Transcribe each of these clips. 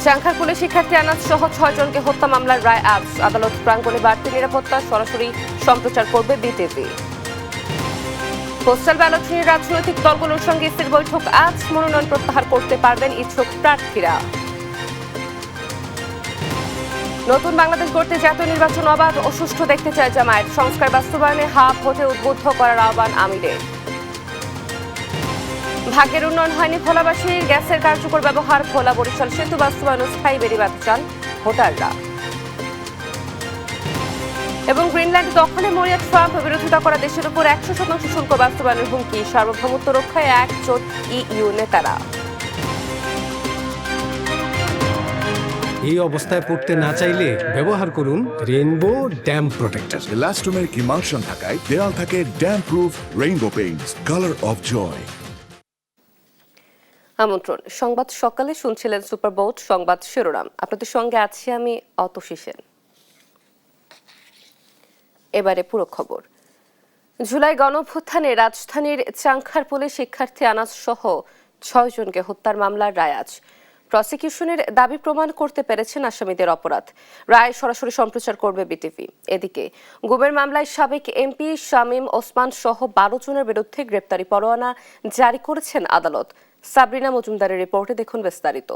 চাংখারপুলে শিক্ষার্থী আনাজ সহ 6 জনকে হত্যা মামলার রায় আজ। আদালত প্রাঙ্গণে বাড়তি নিরাপত্তা সরাসরি সম্প্রচার করবে বিটিভি। পোস্টাল ব্যালট নিয়ে রাজনৈতিক দলগুলোর সঙ্গে ইসির বৈঠক আজ। মনোনয়ন প্রত্যাহার করতে পারবেন ইচ্ছুক প্রার্থীরা। নতুন বাংলাদেশ গড়তে জাতীয় নির্বাচন অবাধ ও সুষ্ঠু দেখতে চায় জামায়াত। সংস্কার বাস্তবায়নে হাব হতে উদ্বুদ্ধ করার আহ্বান আমিরের। ভাগ্যের উন্নয়ন হয়নি ভোলাবাসীর, গ্যাসের কার্যকর ব্যবহার, ভোলা বরিশাল সেতু বাস্তবায়ন স্থায়ী বেড়িবাঁধ চান ভোটাররা। এবং গ্রিনল্যান্ড দখলে মরিয়া ট্রাম্প, বিরোধিতা করা দেশের উপর 100% শুল্ক বাস্তবায়নের হুমকি, সার্বভৌমত্ব রক্ষায় একজোট ইইউ নেতারা। এই অবস্থায় পড়তে না চাইলে ব্যবহার করুন রেইনবো ড্যাম প্রোটেক্টর। ইলাস্টোমের ইমালশন থাকায় দেয়াল থাকে damp proof rainbow paints, colour of joy. আমন্ত্রণ, সংবাদ সকালে শুনছিলেন সুপার বোট সংবাদ শিরোনাম। আপনাদের সঙ্গে আছি আমি অতসী সেন। এবারে পুরো খবর। জুলাই গণঅভ্যুত্থানে রাজধানীর চাংখারপুলে শিক্ষার্থী আনাজ সহ 6 জনকে হত্যার মামলার রায় আজ। প্রসিকিউশনের দাবি প্রমাণ করতে পেরেছেন আসামিদের অপরাধ। রায় সরাসরি সম্প্রচার করবে বিটিভি। এদিকে গুমের মামলায় সাবেক এমপি শামীম ওসমান সহ 12 জনের বিরুদ্ধে গ্রেপ্তারি পরোয়ানা জারি করেছেন আদালত। সাবরিনা মজুমদারের রিপোর্টে দেখুন বিস্তারিত।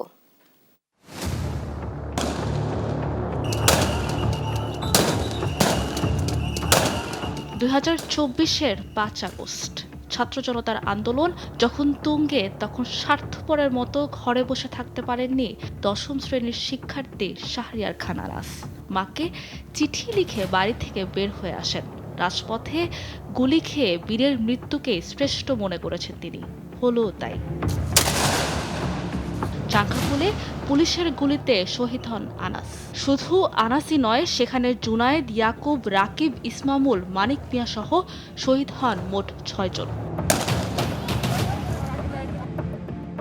2024-এর 5 আগস্ট ছাত্র জনতার আন্দোলন যখন তুঙ্গে, তখন স্বার্থপরের মতো ঘরে বসে থাকতে পারেননি 10ম শ্রেণীর শিক্ষার্থী শাহরিয়ার খান আনাস। মাকে চিঠি লিখে বাড়ি থেকে বের হয়ে আসেন। রাজপথে গুলি খেয়ে বীরের মৃত্যুকে শ্রেষ্ঠ মনে করেছেন তিনি। হলো তাই। চাংখারপুলে পুলিশের গুলিতে শহীদ হন আনাস। শুধু আনাসই নয়, সেখানে জুনায়েদ, ইয়াকুব, রাকিব, ইসমামুল, মানিক মিয়া সহ শহীদ হন মোট 6 জন।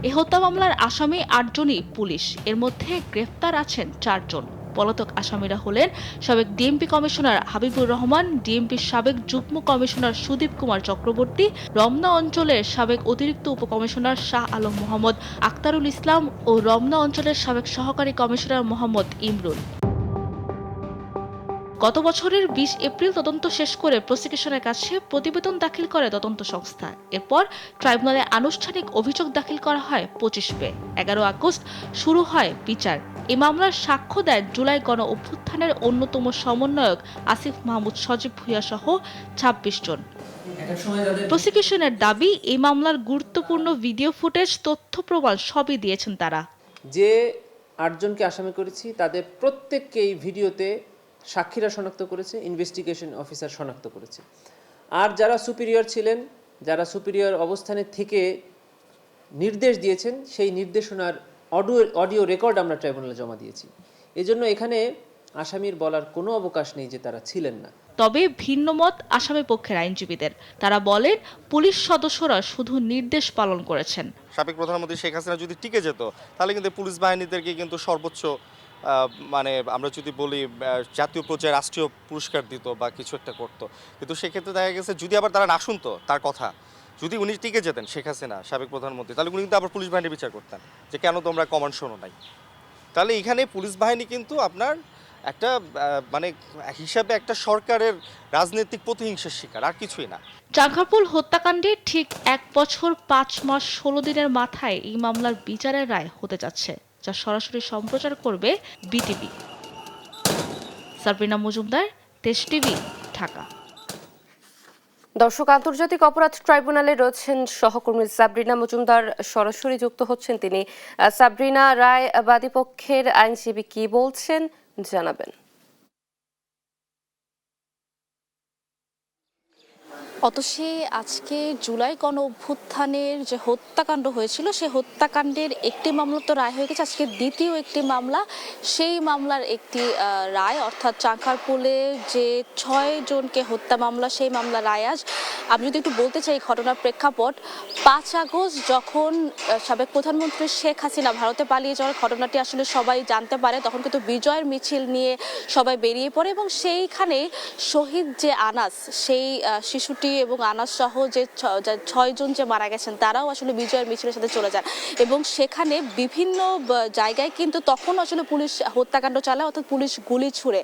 এ হত্যা মামলার আসামি 8 জনই পুলিশ। এর মধ্যে গ্রেফতার আছেন 4 জন। পলাতক আসামিরা হলেন সাবেক ডিএমপি কমিশনার হাবিবুর রহমান, ডিএমপির সাবেক যুগ্ম কমিশনার সুদীপ কুমার চক্রবর্তী, রমনা অঞ্চলের সাবেক অতিরিক্ত উপকমিশনার শাহ আলম মোহাম্মদ আক্তারুল ইসলাম ও রমনা অঞ্চলের সাবেক সহকারী কমিশনার মোহাম্মদ ইমরুল। গত বছরের 20 এপ্রিল তদন্ত শেষ করে প্রসিকিউশনের কাছে প্রতিবেদন দাখিল করে তদন্ত সংস্থা। এরপর ট্রাইব্যুনালে আনুষ্ঠানিক অভিযোগ দাখিল করা হয় 25 মে। 11 আগস্ট শুরু হয় বিচার। এই মামলার সাক্ষ্য দেন জুলাই গণ অভ্যুত্থানের অন্যতম সমন্বয়ক আসিফ মাহমুদ সজীব ভুঁইয়া সহ 26 জন। প্রসিকিউশনের দাবি, এই মামলার গুরুত্বপূর্ণ ভিডিও ফুটেজ, তথ্য প্রমাণ সবই দিয়েছেন তারা। যে 8 জনকে আসামি করেছি তাদের প্রত্যেককে এই ভিডিওতে সাক্ষীরা শনাক্ত করেছে, ইনভেস্টিগেশন অফিসার শনাক্ত করেছে। আর যারা সুপিরিয়র ছিলেন, যারা সুপিরিয়র অবস্থানে থেকে নির্দেশ দিয়েছেন, সেই নির্দেশনার অডিও রেকর্ড আমরা ট্রাইব্যুনালে জমা দিয়েছি। এজন্য এখানে আসামির বলার কোনো অবকাশ নেই যে তারা ছিলেন না। তবে ভিন্ন মত আসামি পক্ষের আইনজীবীদের। তারা বলেন, পুলিশ সদস্যরা শুধু নির্দেশ পালন করেছেন। সাবেক প্রধানমন্ত্রী শেখ হাসিনা যদি টিকে যেত, তাহলে কিন্তু পুলিশ বাহিনীদেরকে কিন্তু সর্বোচ্চ আমরা যদি বলি জাতীয় পর্যায়ে রাষ্ট্রীয় পুরস্কার দিত বা কিছু একটা করতো। কিন্তু সেক্ষেত্রে দেখা গেছে যদি আবার তারা না শুনতো তার কথা, যদি উনি টিকে যেতেন শেখ হাসিনা সাবেক প্রধানমন্ত্রী, তাহলে উনি কিন্তু আবার পুলিশ বাহিনীর বিচার করতেন যে কেন তোমরা কমান্ড শোনো নাই। তাহলে এখানে পুলিশ বাহিনী কিন্তু আপনার একটা হিসাবে একটা সরকারের রাজনৈতিক প্রতিহিংসার শিকার, আর কিছুই না। চাংখারপুল হত্যাকাণ্ডে ঠিক 1 বছর 5 মাস 16 দিনের মাথায় এই মামলার বিচারের রায় হতে যাচ্ছে, যা সরাসরি সম্প্রচার করবে বিটিভি। সাবরিনা মজুমদার, দেশ টিভি, ঢাকা। দর্শক, আন্তর্জাতিক অপরাধ ট্রাইব্যুনালে রয়েছেন সহকর্মী সাবরিনা মজুমদার, সরাসরি যুক্ত হচ্ছেন তিনি। সাবরিনা, রায় বাদীপক্ষের আইনজীবী কি বলছেন জানাবেন। অতসী, আজকে জুলাই গণ অভ্যুত্থানের যে হত্যাকাণ্ড হয়েছিল, সেই হত্যাকাণ্ডের একটি মামলা তো রায় হয়ে গেছে, আজকে দ্বিতীয় একটি মামলা, সেই মামলার একটি রায়, অর্থাৎ চাংখারপুলে যে 6 জনকে হত্যা মামলা, সেই মামলা রায় আজ। আমি যদি একটু বলতে চাই ঘটনার প্রেক্ষাপট, 5 আগস্ট যখন সাবেক প্রধানমন্ত্রী শেখ হাসিনা ভারতে পালিয়ে যাওয়ার ঘটনাটি আসলে সবাই জানতে পারে, তখন কিন্তু বিজয়ের মিছিল নিয়ে সবাই বেরিয়ে পড়ে এবং সেইখানে শহীদ যে আনাস, সেই শিশুটি এবং আনাস সহ যে 6 জন যে মারা গেছেন তারাও আসলে বিজয়ের মিছিলের সাথে চলে যান এবং সেখানে বিভিন্ন জায়গায় কিন্তু তখন আসলে পুলিশ হত্যাকাণ্ড চালায়, অর্থাৎ পুলিশ গুলি ছুড়ে।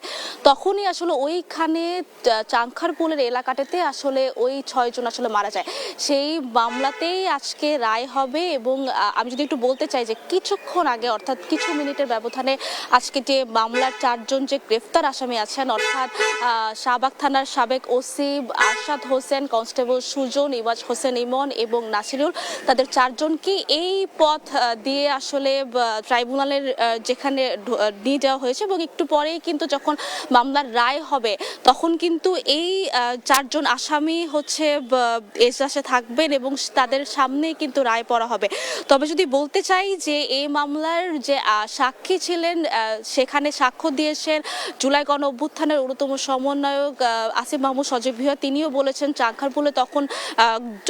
তখনই আসলে ওইখানে চাংখারপুলের এলাকাটাতে আসলে ওই 6 জন আসলে মারা যায়। সেই মামলাতেই আজকে রায় হবে এবং আমি যদি একটু বলতে চাই যে কিছুক্ষণ আগে অর্থাৎ কিছু মিনিটের ব্যবধানে আজকে যে মামলার 4 জন যে গ্রেফতার আসামি আছেন অর্থাৎ শাহবাগ থানার সাবেক ওসি আরশাদ হোসেন, কনস্টেবল সুজন, ইওয়াজ হোসেন ইমন এবং নাসিরুল, তাদের 4 জনকে এই পথ দিয়ে আসলে ট্রাইব্যুনালের যেখানে নিয়ে যাওয়া হয়েছে এবং একটু পরেই কিন্তু যখন মামলার রায় হবে তখন কিন্তু এই 4 জন আসামি হচ্ছে এজলাসে থাকবেন এবং তাদের সামনেই কিন্তু রায় পড়া হবে। তবে যদি বলতে চাই যে এই মামলার যে সাক্ষী ছিলেন সেখানে সাক্ষ্য দিয়েছেন জুলাই গণ অভ্যুত্থানের অন্যতম সমন্বয়ক আসিফ মাহমুদ সজীব ভুঁইয়া। তিনিও বলেছেন চাংখারপুলে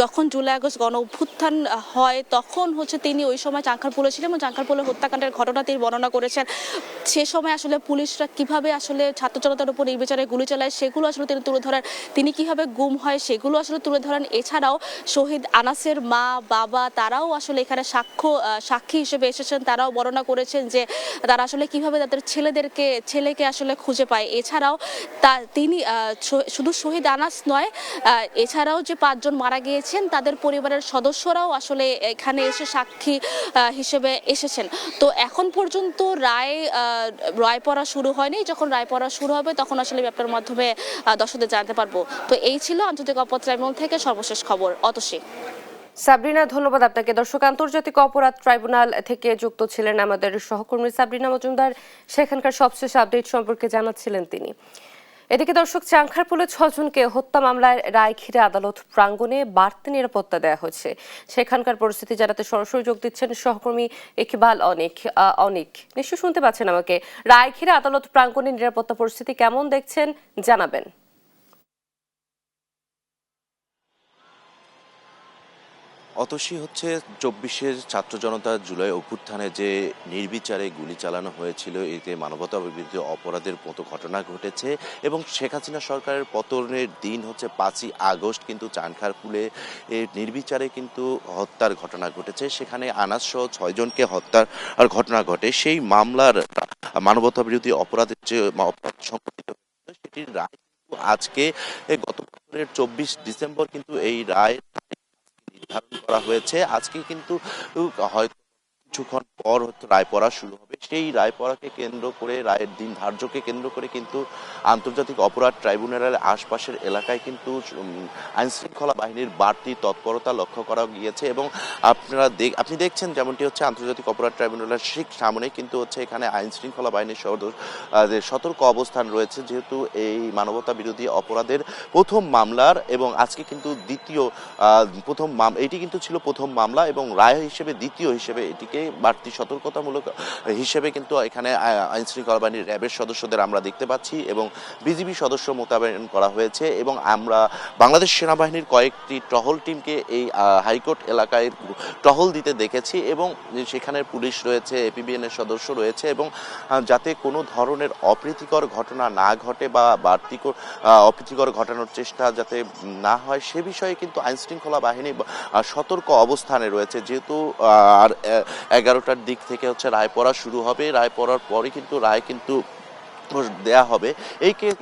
যখন জুলাই আগস্ট গণ অভ্যুত্থান হয় তখন হচ্ছে তিনি ওই সময় চাংখারপুলে ছিলেন এবং চাংখারপুলে হত্যাকাণ্ডের ঘটনা তিনি বর্ণনা করেছেন। সে সময় আসলে পুলিশরা কিভাবে আসলে ছাত্র জনতার উপর নির্বিচারে গুলি চালায় সেগুলো আসলে তিনি তুলে ধরেন, তিনি কিভাবে গুম হয় সেগুলো আসলে তুলে ধরেন। এছাড়াও শহীদ আনাসের মা বাবা তারাও আসলে এখানে সাক্ষী হিসেবে এসেছেন, তারাও বর্ণনা করেছেন যে তারা আসলে কিভাবে তাদের ছেলেকে আসলে খুঁজে পায়। এছাড়াও তিনি শুধু শহীদ আনাস নয়, এছাড়াও যে 5 জন মারা গিয়েছেন তাদের পরিবারের সদস্যরাও আসলে এখানে এসে সাক্ষী হিসেবে এসেছেন। তো এখন পর্যন্ত রায় পড়া শুরু হয়নি, যখন রায় পড়া শুরু হবে তখন আসলে ব্যাপারের মাধ্যমে দর্শকদের জানতে পারবো। তো এই ছিল আন্তর্জাতিক অপরাধ ট্রাইব্যুনাল থেকে সর্বশেষ খবর। অতসী। সাবরিনা, ধন্যবাদ আপনাকে। দর্শক, আন্তর্জাতিক অপরাধ ট্রাইব্যুনাল থেকে যুক্ত ছিলেন আমাদের সহকর্মী সাবরিনা মজুমদার, সেখানকার সবশেষ আপডেট সম্পর্কে জানাচ্ছিলেন তিনি। এদিকে দর্শক, চাংখারপুলে 6 জনকে হত্যা মামলার রায় ঘিরে আদালত প্রাঙ্গণে বাড়তি নিরাপত্তা দেওয়া হয়েছে। সেখানকার পরিস্থিতি জানাতে সরাসরি যোগ দিচ্ছেন সহকর্মী ইকবাল অনিক। নিশ্চয় শুনতে পাচ্ছেন আমাকে। রায় ঘিরে আদালত প্রাঙ্গণে নিরাপত্তা পরিস্থিতি কেমন দেখছেন জানাবেন। অতসী হচ্ছে 24-এর ছাত্র জনতা জুলাই অভ্যুত্থানে যে নির্বিচারে গুলি চালানো হয়েছিল, এতে মানবতা বিরোধী অপরাধের মতো ঘটনা ঘটেছে এবং শেখ হাসিনা সরকারের পতনের দিন হচ্ছে 5ই আগস্ট কিন্তু চাংখারপুলে নির্বিচারে কিন্তু হত্যার ঘটনা ঘটেছে। সেখানে আনাস সহ 6 জনকে হত্যার ঘটনা ঘটে। সেই মামলার মানবতা বিরোধী অপরাধের যে অপরাধ সংঘটিত হয়েছিল সেটির রায় কিন্তু আজকে গত বছরের 24 ডিসেম্বর কিন্তু এই রায় নির্ধারণ করা হয়েছে। আজকে কিন্তু হয়তো কিছুক্ষণ পর রায় পড়া শুরু হবে। সেই রায় পড়াকে কেন্দ্র করে, রায়ের দিন ধার্যকে কেন্দ্র করে কিন্তু আন্তর্জাতিক অপরাধ ট্রাইব্যুনালের আশপাশের এলাকায় কিন্তু আইন শৃঙ্খলা বাহিনীর বাড়তি তৎপরতা লক্ষ্য করা গিয়েছে এবং আপনি দেখছেন যেমনটি হচ্ছে আন্তর্জাতিক অপরাধ ট্রাইব্যুনালের ঠিক সামনে কিন্তু হচ্ছে এখানে আইন শৃঙ্খলা বাহিনীর সতর্ক অবস্থান রয়েছে, যেহেতু এই মানবতা বিরোধী অপরাধের প্রথম মামলার এবং আজকে কিন্তু এটি কিন্তু ছিল প্রথম মামলা এবং রায় হিসেবে দ্বিতীয় হিসেবে এটিকে বাড়তি সতর্কতামূলক হিসেবে কিন্তু এখানে আইন শৃঙ্খলা বাহিনীর র্যাবের সদস্যদের আমরা দেখতে পাচ্ছি এবং বিজিবি সদস্য মোতায়েন করা হয়েছে এবং আমরা বাংলাদেশ সেনাবাহিনীর কয়েকটি টহল টিমকে এই হাইকোর্ট এলাকায় টহল দিতে দেখেছি এবং সেখানে পুলিশ রয়েছে, এপিবিএন এর সদস্য রয়েছে এবং যাতে কোনো ধরনের অপ্রীতিকর ঘটনা না ঘটে বা অপ্রীতিকর ঘটানোর চেষ্টা যাতে না হয় সে বিষয়ে কিন্তু আইন শৃঙ্খলা বাহিনী সতর্ক অবস্থানে রয়েছে। যেহেতু আর 11টার দিক থেকে হচ্ছে রায় পড়া শুরু হবে, রায় পড়ার পরে কিন্তু রায় কিন্তু দেয়া হবে।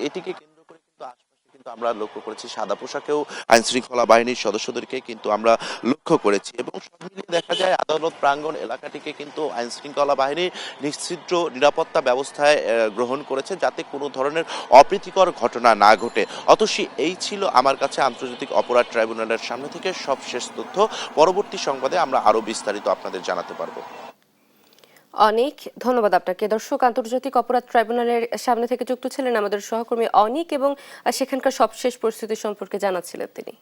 এটিকে কেন্দ্র করে কিন্তু আশপাশে কিন্তু আমরা লক্ষ্য করেছি সাদা পোশাকেও আইন শৃঙ্খলা বাহিনীর সদস্যদেরকে কিন্তু আমরা লক্ষ্য করেছি এবং সব মিলিয়ে দেখা যায় আদালত প্রাঙ্গণ এলাকাটিকে কিন্তু আইন শৃঙ্খলা বাহিনী নিশ্চিদ্র নিরাপত্তা ব্যবস্থায় গ্রহণ করেছে যাতে কোনো ধরনের অপ্রীতিকর ঘটনা না ঘটে। অতসী, এই ছিল আমার কাছে আন্তর্জাতিক অপরাধ ট্রাইব্যুনালের সামনে থেকে সবশেষ তথ্য। পরবর্তী সংবাদে আমরা আরো বিস্তারিত আপনাদের জানাতে পারবো। অনেক ধন্যবাদ আপনাকে। দর্শক, আন্তর্জাতিক অপরাধ ট্রাইব্যুনালের সামনে থেকে যুক্ত ছিলেন আমাদের সহকর্মী অনিক এবং সেখানকার সবশেষ পরিস্থিতি সম্পর্কে জানাচ্ছিলেন তিনি।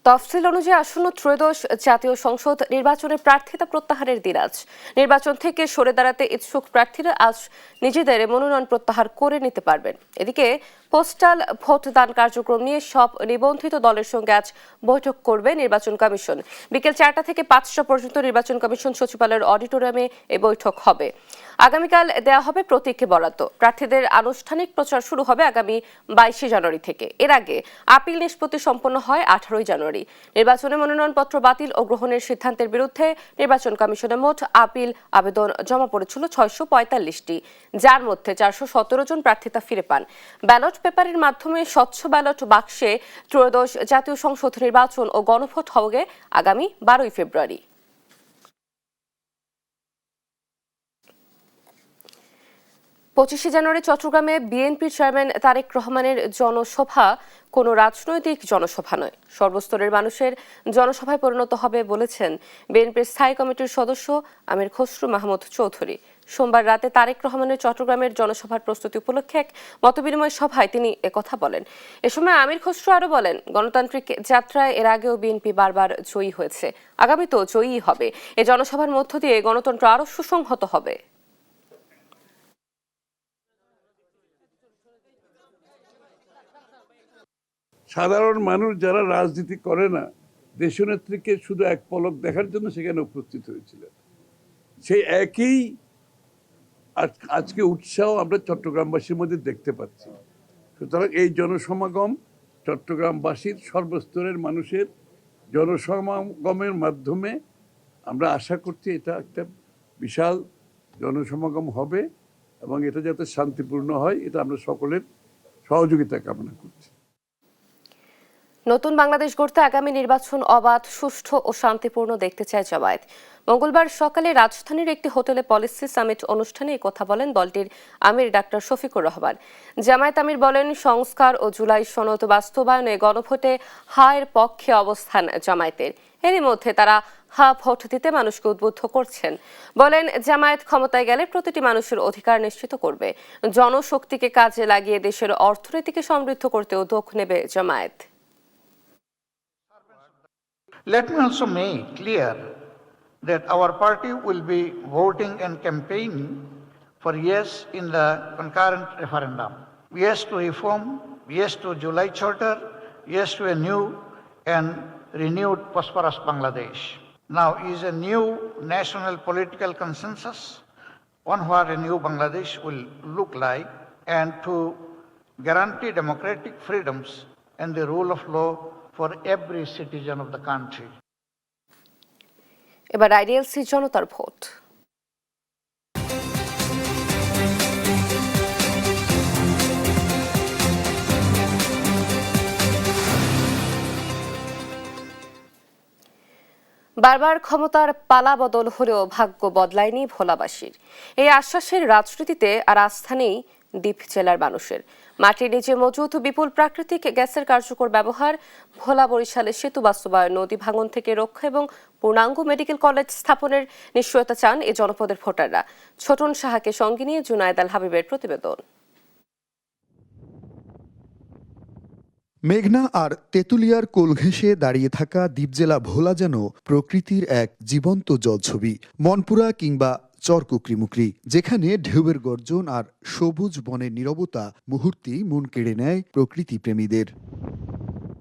তফসিল অনুযায়ী আসন্ন ত্রয়োদশ জাতীয় সংসদ নির্বাচনে প্রার্থিতা প্রত্যাহারের দিন আজ। নির্বাচন থেকে সরে দাঁড়াতে ইচ্ছুক প্রার্থীরা আজ নিজেদের মনোনয়ন প্রত্যাহার করে নিতে পারবেন। এদিকে পোস্টাল ভোটদান কার্যক্রম নিয়ে সব নিবন্ধিত দলের সঙ্গে আজ বৈঠক করবে নির্বাচন কমিশন। বিকেল 4টা থেকে 5টা পর্যন্ত নির্বাচন কমিশন সচিবালয়ের অডিটোরিয়ামে এই বৈঠক হবে। আগামীকাল দেয়া হবে প্রতীক বরাদ্দ। প্রার্থীদের আনুষ্ঠানিক প্রচার শুরু হবে আগামী 22 জানুয়ারি থেকে। এর আগে আপিল নিষ্পত্তি সম্পন্ন হয় 18 জানুয়ারি। নির্বাচনে মনোনয়নপত্র বাতিল ও গ্রহণের সিদ্ধান্তের বিরুদ্ধে নির্বাচন কমিশনে মোট আপিল আবেদন জমা পড়েছিল 645টি, যার মধ্যে 417 জন প্রার্থিতা ফিরে পান। ব্যালট পেপারের মাধ্যমে স্বচ্ছ ব্যালট বাক্সে ত্রয়োদশ জাতীয় সংসদ নির্বাচন ও গণভোট হবে আগামী 12 ফেব্রুয়ারি। পঁচিশে জানুয়ারি চট্টগ্রামে বিএনপির চেয়ারম্যান তারেক রহমানের জনসভা কোনো রাজনৈতিক জনসভা নয়, সর্বস্তরের মানুষের জনসভায় পরিণত হবে বলেছেন বিএনপির স্থায়ী কমিটির সদস্য আমির খসরু মাহমুদ চৌধুরী। সোমবার রাতে তারেক রহমানের চট্টগ্রামের জনসভার প্রস্তুতি উপলক্ষে এক মতবিনিময় সভায় তিনি একথা বলেন। এ সময় আমির খসরু আরও বলেন, গণতান্ত্রিক যাত্রায় এর আগেও বিএনপি বারবার জয়ী হয়েছে, আগামীতেও জয়ী হবে। এ জনসভার মধ্য দিয়ে গণতন্ত্র আরও সুসংহত হবে। সাধারণ মানুষ যারা রাজনীতি করে না, দেশনেত্রীকে শুধু এক পলক দেখার জন্য সেখানে উপস্থিত হয়েছিলেন, সেই একই আজকে উৎসাহ আমরা চট্টগ্রামবাসীর মধ্যে দেখতে পাচ্ছি। সুতরাং এই জনসমাগম চট্টগ্রামবাসীর সর্বস্তরের মানুষের জনসমাগমের মাধ্যমে আমরা আশা করছি এটা একটা বিশাল জনসমাগম হবে এবং এটা যাতে শান্তিপূর্ণ হয়, এটা আমরা সকলের সহযোগিতা কামনা করছি। নতুন বাংলাদেশ গড়তে আগামী নির্বাচন অবাধ, সুষ্ঠু ও শান্তিপূর্ণ দেখতে চায় জামায়াত। মঙ্গলবার সকালে রাজধানীর একটি হোটেলে পলিসি সামিট অনুষ্ঠানে এই কথা বলেন দলটির আমির ডাক্তার শফিকুর রহমান। জামায়াত আমির বলেন, সংস্কার ও জুলাই সনদ বাস্তবায়নে গণভোটে হায়ের পক্ষে অবস্থান জামায়াতের। এরই মধ্যে তারা হা ভোট দিতে মানুষকে উদ্বুদ্ধ করছেন। বলেন, জামায়াত ক্ষমতায় গেলে প্রতিটি মানুষের অধিকার নিশ্চিত করবে। জনশক্তিকে কাজে লাগিয়ে দেশের অর্থনীতিকে সমৃদ্ধ করতে উদ্যোগ নেবে Jamaat. Let me also make clear that our party will be voting and campaigning for yes in the concurrent referendum. Yes to reform, yes to July Charter, yes to a new and renewed prosperous Bangladesh. Now is a new national political consensus on what a new Bangladesh will look like, and to guarantee democratic freedoms and the rule of law for every citizen of the country. এবার IDLC জনতার vote. বারবার ক্ষমতার পালা বদল হলেও ভাগ্য বদলায়নি ভোলাবাসীর। এই আশ্বাসের রাজনীতিতে আর আস্থা নেই দ্বীপ জেলার মানুষের। মাটির নিচে মজুত বিপুল প্রাকৃতিক গ্যাসের কার্যকর ব্যবহার, ভোলা বরিশালে সেতু বাস্তবায়ন, নদী ভাঙন থেকে রক্ষা এবং পূর্ণাঙ্গ মেডিকেল কলেজ স্থাপনের নিশ্চয়তা চান এ জনপদের ভোটাররা। ছোটন সাহাকে সঙ্গে নিয়ে জুনায়েদ আল হাবিবের প্রতিবেদন। মেঘনা আর তেঁতুলিয়ার কোল ঘেঁষে দাঁড়িয়ে থাকা দ্বীপজেলা ভোলা যেন প্রকৃতির এক জীবন্ত জলছবি। মনপুরা কিংবা চরকুকরিমুকরি, যেখানে ঢেউয়ের গর্জন আর সবুজ বনের নীরবতা মুহূর্তেই মন কেড়ে নেয় প্রকৃতিপ্রেমীদের।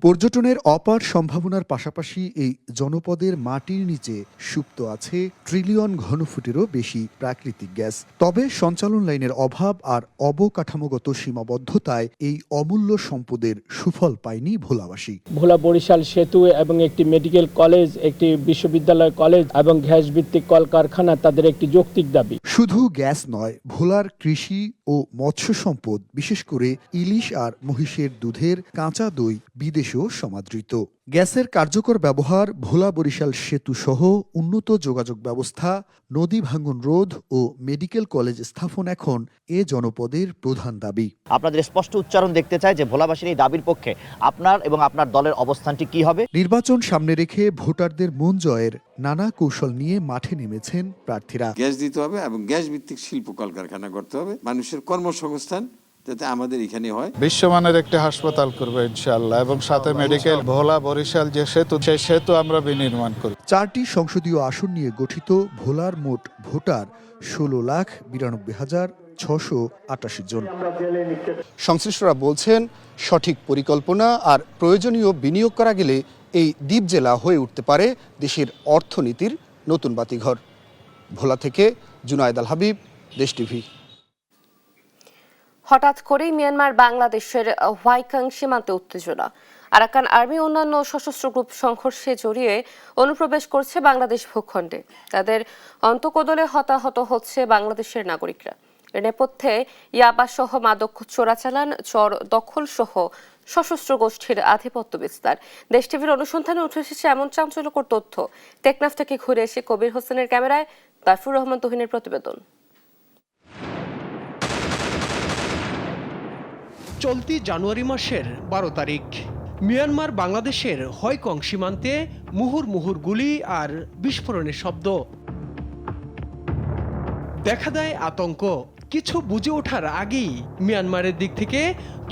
পর্যটনের অপার সম্ভাবনার পাশাপাশি এই জনপদের মাটির নিচে সুপ্ত আছে ট্রিলিয়ন ঘনফুটেরও বেশি প্রাকৃতিক গ্যাস। তবে সঞ্চালন লাইনের অভাব আর অবকাঠামোগত সীমাবদ্ধতায় এই অমূল্য সম্পদের সুফল পায়নি ভোলাবাসী। ভোলা বরিশাল সেতু এবং একটি মেডিকেল কলেজ, একটি বিশ্ববিদ্যালয় কলেজ এবং গ্যাস ভিত্তিক কলকারখানা তাদের একটি যৌক্তিক দাবি। শুধু গ্যাস নয়, ভোলার কৃষি ও মৎস্য সম্পদ, বিশেষ করে ইলিশ আর মহিষের দুধের কাঁচা দই বিদেশেও সমাদৃত। গ্যাসের কার্যকর ব্যবহার, ভোলা বরিশাল সেতু সহ উন্নত যোগাযোগ ব্যবস্থা, নদী ভাঙন রোধ ও মেডিকেল কলেজ স্থাপন এখন এ জনপদের প্রধান দাবি। আপনাদের স্পষ্ট উচ্চারণ দেখতে চাই যে ভোলাবাসীর এই দাবির পক্ষে আপনার এবং আপনার দলের অবস্থানটি কি হবে। নির্বাচন সামনে রেখে ভোটারদের মন জয়ের নানা কৌশল নিয়ে মাঠে নেমেছেন প্রার্থীরা। গ্যাস দিতে হবে এবং গ্যাস ভিত্তিক শিল্প কলকারখানা করতে হবে, মানুষের কর্মসংস্থান যাতে আমাদের এখানে হয়। বিশ্বমানের একটি হাসপাতাল করবো ইনশাআল্লাহ, এবং সাথে মেডিকেল। ভোলা বরিশাল যে সেতু, সেই সেতু আমরা বিনির্মাণ করব। 4টি সংসদীয় আসন নিয়ে গঠিত ভোলার মোট ভোটার 16,92,000 688 জন। সংশ্লিষ্টরা বলছেন, সঠিক পরিকল্পনা আর প্রয়োজনীয় বিনিয়োগ করা গেলে এই দ্বীপ জেলা হয়ে উঠতে পারে দেশের অর্থনীতির নতুন বাতিঘর। ভোলা থেকে জুনায়েদ আল হাবিব, দেশ টিভি। হঠাৎ করেই মিয়ানমার বাংলাদেশের হোয়াইকাং সীমান্তে উত্তেজনা। আরাকান আর্মি অন্যান্য সশস্ত্র গ্রুপ সংঘর্ষে জড়িয়ে অনুপ্রবেশ করছে বাংলাদেশ ভূখণ্ডে। তাদের অন্তকোদলে হতাহত হচ্ছে বাংলাদেশের নাগরিকরা। এর নেপথ্যে ইয়াবা সহ মাদক চোরাচালান, চর দখল সহ সশস্ত্র গোষ্ঠীর আধিপত্য বিস্তার। দেশ টিভির অনুসন্ধানে উঠে এসেছে এমন চাঞ্চল্যকর তথ্য। টেকনাফ থেকে ঘুরে এসে কবির হোসেনের ক্যামেরায় তাইফুর রহমান তুহিনের প্রতিবেদন। চলতি জানুয়ারি মাসের 12 তারিখ মিয়ানমার বাংলাদেশের হয়কং সীমান্তে মুহুর্মুহুর গুলি আর বিস্ফোরণের শব্দ। দেখা দেয় আতঙ্ক। কিছু বুঝে ওঠার আগেই মিয়ানমারের দিক থেকে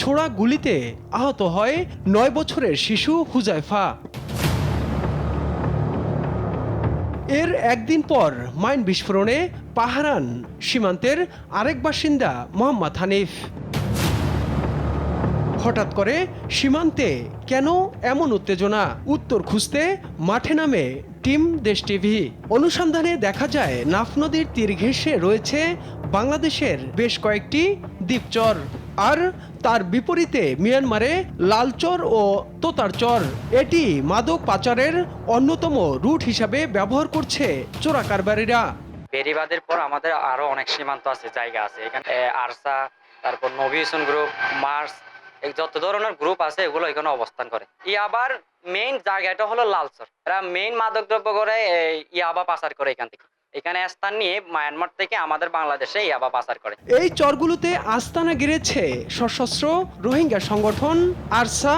ছোড়া গুলিতে আহত হয় 9 বছরের শিশু হুজাইফা। এর একদিন পর মাইন বিস্ফোরণে পাহারান সীমান্তের আরেক বাসিন্দা মোহাম্মদ হানিফ। হঠাৎ করে সীমান্তে কেন এমন উত্তেজনা? উত্তর খুঁজতে মাঠে নামে টিম দেশ টিভি। অনুসন্ধানে দেখা যায় নাফ নদীর তীর ঘেঁষে রয়েছে বাংলাদেশের বেশ কয়েকটি দ্বীপচর, আর তার বিপরীতে মিয়ানমারে লালচর ও তোতারচর। এটি মাদক পাচারের অন্যতম রুট হিসাবে ব্যবহার করছে চোরা কারবারিরা। বেরিবাদের পর আমাদের আরো অনেক সীমান্ত আছে, জায়গা আছে এখানে। আরসা, তারপর নবী হোসেন গ্রুপ, মার্স, যত ধরনের গ্রুপ আছে এগুলো এখানে অবস্থান করে। ইয়াবার মেইন জায়গাটা হলো লালচর। এরা মেইন মাদক দ্রব্য করে ইয়াবা পাচার করে এখান থেকে। এখানে স্থান নিয়ে মায়ানমার থেকে আমাদের বাংলাদেশে ইয়াবা পাচার করে। এই চরগুলোতে আস্তানা গেড়েছে সশস্ত্র রোহিঙ্গা সংগঠন আরসা,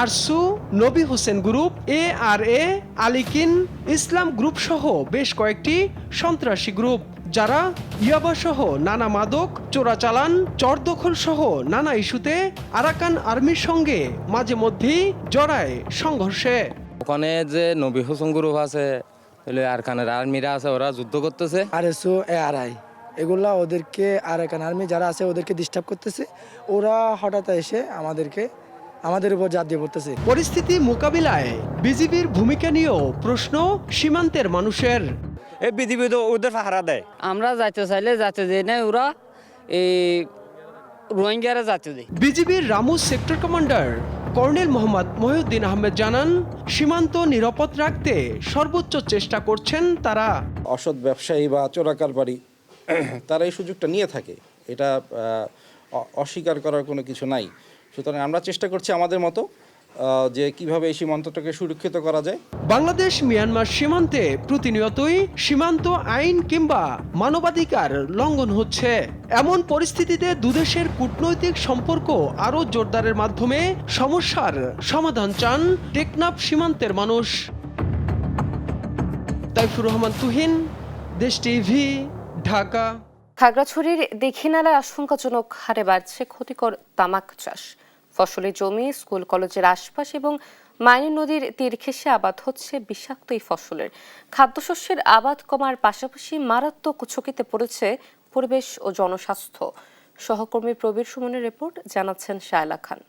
আরসু, নবী হোসেন গ্রুপ, ARA, আলিকিন, ইসলাম গ্রুপ সহ বেশ কয়েকটি সন্ত্রাসী গ্রুপ, যারা ইয়াবা সহ নানা মাদক চোরাচালান, চরদখল সহ নানা ইস্যুতে আরাকান আর্মির সঙ্গে মাঝে মধ্যেই জড়ায় সংঘর্ষে। ওখানে যে নবী হোসেন গ্রুপ আছে, আরাকানের আর্মিরা আছে, ওরা যুদ্ধ করতেছে। আরএসও, ARI এগুলা ওদেরকে, আরাকান আর্মি যারা আছে ওদেরকে ডিস্টার্ব করতেছে। ওরা হঠাৎ এসে আমাদের উপর জাত দিয়ে পড়তেছে। পরিস্থিতি মোকাবিলায় বিজিবির ভূমিকা নিয়েও প্রশ্ন সীমান্তের মানুষের। এই বিজিবি তো ওদের পাহারা দেয়। আমরা যাইতে চাইলে যাতে দেয় না, ওরা এই রোহিঙ্গারা যাতে দেয়। বিজিবির রামুস sector commander colonel Mohammad Mohiuddin Ahmed জানান, সীমান্ত নিরাপদ রাখতে সর্বোচ্চ চেষ্টা করছেন তারা। অসৎ ব্যবসায়ী বা চোরাকারবারি তারা এই সুযোগটা নিয়ে থাকে, এটা অস্বীকার করার কোনো কিছু নাই। সুতরাং আমরা চেষ্টা করছি আমাদের মতো যে কিভাবে এই সীমান্তটাকে সুরক্ষিত করা যায়। বাংলাদেশ মিয়ানমার সীমান্তে প্রতিনিয়তই সীমান্ত আইন কিংবা মানবাধিকার লঙ্ঘন হচ্ছে। এমন পরিস্থিতিতে দুদেশের কূটনৈতিক সম্পর্ক আরও জোরদারের মাধ্যমে সমস্যার সমাধান চান টেকনাফ সীমান্তের মানুষ। তাইফুর রহমান তুহিন, দেশ টিভি, ঢাকা। খাগড়াছড়ির দীঘিনালায় আশঙ্কাজনক হারে বাড়ছে ক্ষতিকর তামাক চাষ। ফসলি জমি, স্কুল কলেজের আশপাশ এবং মাইনী নদীর তীর ঘেঁষে আবাদ হচ্ছে বিষাক্ত এই ফসলের। খাদ্যশস্যের আবাদ কমার পাশাপাশি মারাত্মক ঝুঁকিতে পড়েছে পরিবেশ ও জনস্বাস্থ্য। সহকর্মী প্রবীর সুমনের রিপোর্ট, জানাচ্ছেন শায়লা খান।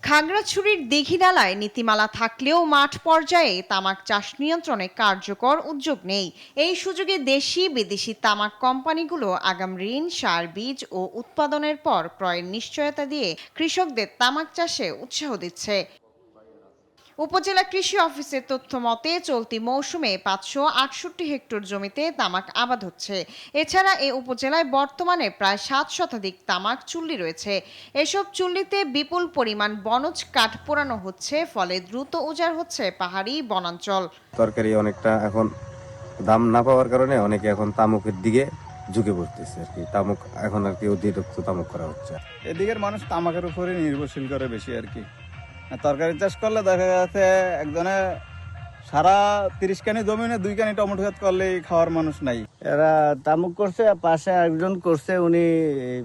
খাগড়াছড়ির দীঘিনালায় নীতিমালা থাকলেও মাঠ পর্যায়ে তামাক চাষ নিয়ন্ত্রণে কার্যকর উদ্যোগ নেই। এই সুযোগে দেশি বিদেশি তামাক কোম্পানিগুলো আগাম ঋণ, সার, বীজ ও উৎপাদনের পর ক্রয়ের নিশ্চয়তা দিয়ে কৃষকদের তামাক চাষে উৎসাহ দিচ্ছে। উপজেলা কৃষি অফিসের তথ্য মতে চলতি মৌসুমে 568 হেক্টর জমিতে তামাক আবাদ হচ্ছে। এছাড়া এ উপজেলায় বর্তমানে প্রায় 7 শতাধিক তামাক চুল্লি রয়েছে। এসব চুল্লিতে বিপুল পরিমাণ বনজ কাঠ পোড়ানো হচ্ছে, ফলে দ্রুত উজাড় হচ্ছে পাহাড়ি বনাঞ্চল। তরকারি অনেকটা এখন দাম না পাওয়ার কারণে অনেকে এখন তামাকের দিকে ঝুঁকে পড়তেছে আর কি। তামাক এখন আর কি অতিরিক্ত তামাক করা হচ্ছে। এদিকের মানুষ তামাকের উপরে নির্ভরশীল করে বেশি আর কি। তরকারি চাষ করলে দেখা যাচ্ছে একজনে সারা 30 কানি জমিনে 2 কানি টমেটো ক্ষেত করলেই খাওয়ার মানুষ নাই। এরা তামুক করছে, পাশে একজন করছে, উনি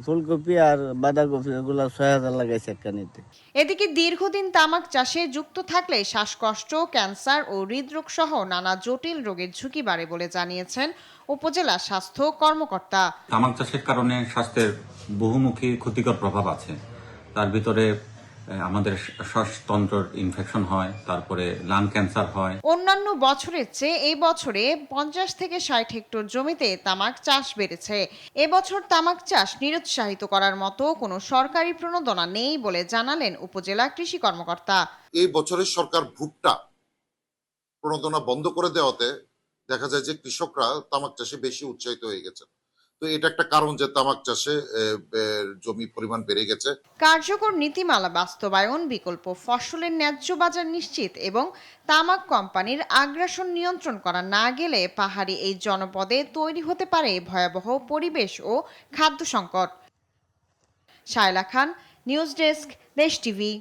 ফুলকপি আর বাঁধাকপি ওগুলা 6000 লাগাইছে এক কানিতে। এদিকে দীর্ঘদিন তামাক চাষে যুক্ত থাকলে শ্বাসকষ্ট, ক্যান্সার ও হৃদরোগ সহ নানা জটিল রোগের ঝুঁকি বাড়ে বলে জানিয়েছেন উপজেলা স্বাস্থ্য কর্মকর্তা। তামাক চাষের কারণে স্বাস্থ্যের বহুমুখী ক্ষতিকর প্রভাব আছে। তার ভিতরে আমাদের শ্বাসতন্ত্রের ইনফেকশন হয়, তারপরে লাং ক্যান্সার হয়। অন্যান্য বছরের চেয়ে এই বছরে 50 থেকে 60 হেক্টর জমিতে তামাক চাষ বেড়েছে। এবছর তামাক চাষ নিরুৎসাহিত করার মতো কোনো সরকারি প্রণোদনা নেই বলে জানালেন উপজেলা কৃষি কর্মকর্তা। এই বছরের সরকার ভুট্টা প্রণোদনা বন্ধ করে দেওয়াতে দেখা যায় যে কৃষকরা তামাক চাষে বেশি উৎসাহিত হয়ে গেছে। তো এটা একটা কারণ যে তামাক চাষে জমি পরিমাণ বেড়ে গেছে। কার্যকর নীতিমালা বাস্তবায়ন, বিকল্প ফসলের ন্যায্য বাজার নিশ্চিত এবং তামাক কোম্পানির আগ্রাসন নিয়ন্ত্রণ করা না গেলে পাহাড়ি এই জনপদে তৈরি হতে পারে ভয়াবহ পরিবেশ ও খাদ্য সংকট। শায়লা খান, নিউজ ডেস্ক, দেশ টিভি।